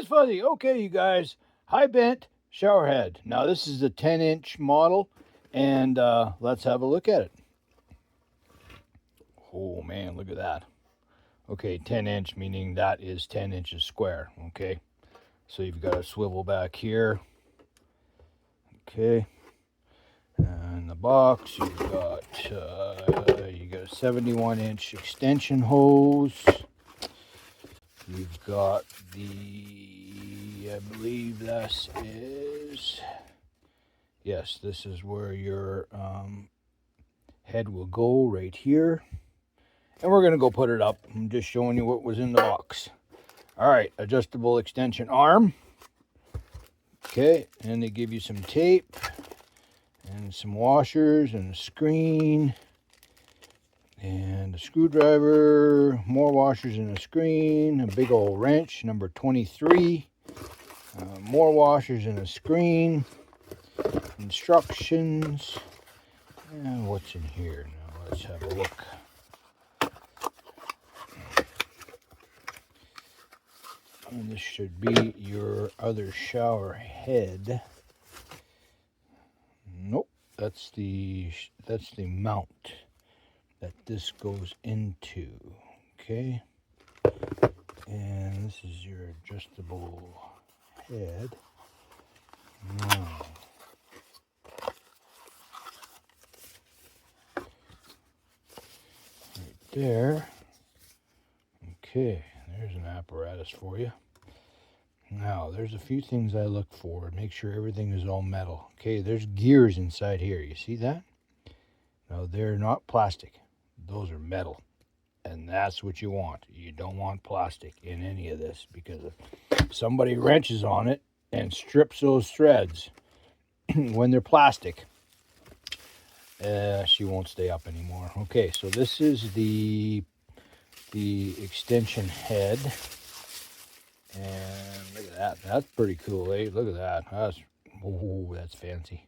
fuzzy. Okay, you guys, high bent shower head. Now this is a 10-inch model, and let's have a look at it. Oh man, look at that. Okay, 10-inch meaning that is 10 inches square. Okay, so you've got a swivel back here. Okay, and the box you've got a 71-inch extension hose. You've got I believe this is, yes, this is where your head will go, right here. And we're going to go put it up. I'm just showing you what was in the box. All right, adjustable extension arm. Okay, and they give you some tape and some washers and a screen and a screwdriver, more washers and a screen, a big old wrench, number 23, more washers and a screen, instructions, and what's in here now? Let's have a look. And this should be your other shower head. Nope, that's the mount that this goes into. Okay, and this is your adjustable head. Now, right there. Okay, there's an apparatus for you. Now, there's a few things I look for. Make sure everything is all metal. Okay, there's gears inside here. You see that? Now, they're not plastic. Those are metal. And that's what you want. You don't want plastic in any of this, because if somebody wrenches on it and strips those threads when they're plastic, she won't stay up anymore. Okay, so this is the extension head. And look at that. That's pretty cool, eh? Look at that. That's fancy.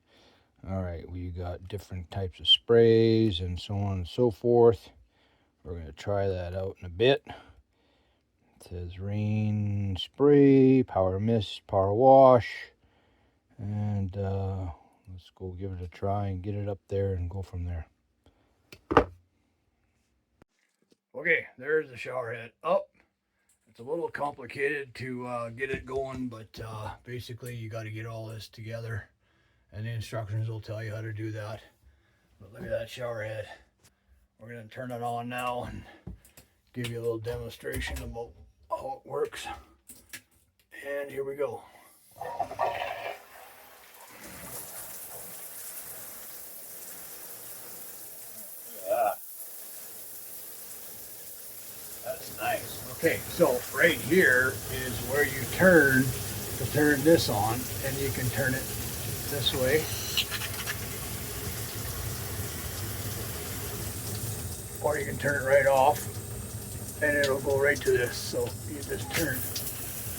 All right, we got different types of sprays and so on and so forth. We're going to try that out in a bit. It says rain spray, power mist, power wash. And let's go give it a try and get it up there and go from there. Okay, there's the shower head up. It's a little complicated to get it going, but basically you got to get all this together, and the instructions will tell you how to do that. But look at that shower head. We're going to turn it on now and give you a little demonstration about how it works. And here we go. That's nice. Okay, so right here is where you turn to turn this on, and you can turn it this way, or you can turn it right off and it'll go right to this. So you just turn,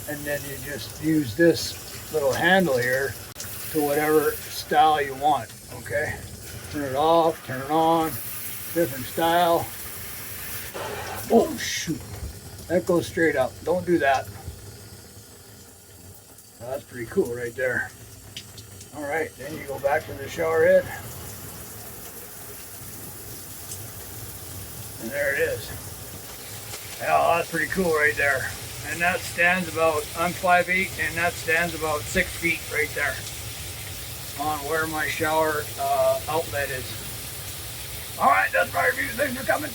and then you just use this little handle here to whatever style you want. Okay, turn it off, turn it on, different style. Oh shoot, that goes straight up. Don't do that. Well, that's pretty cool right there. All right, then you go back to the shower head. And there it is. Yeah, that's pretty cool right there. And that stands about, I'm 5'8", and that stands about 6 feet right there on where my shower outlet is. All right, that's my review. Thanks for coming.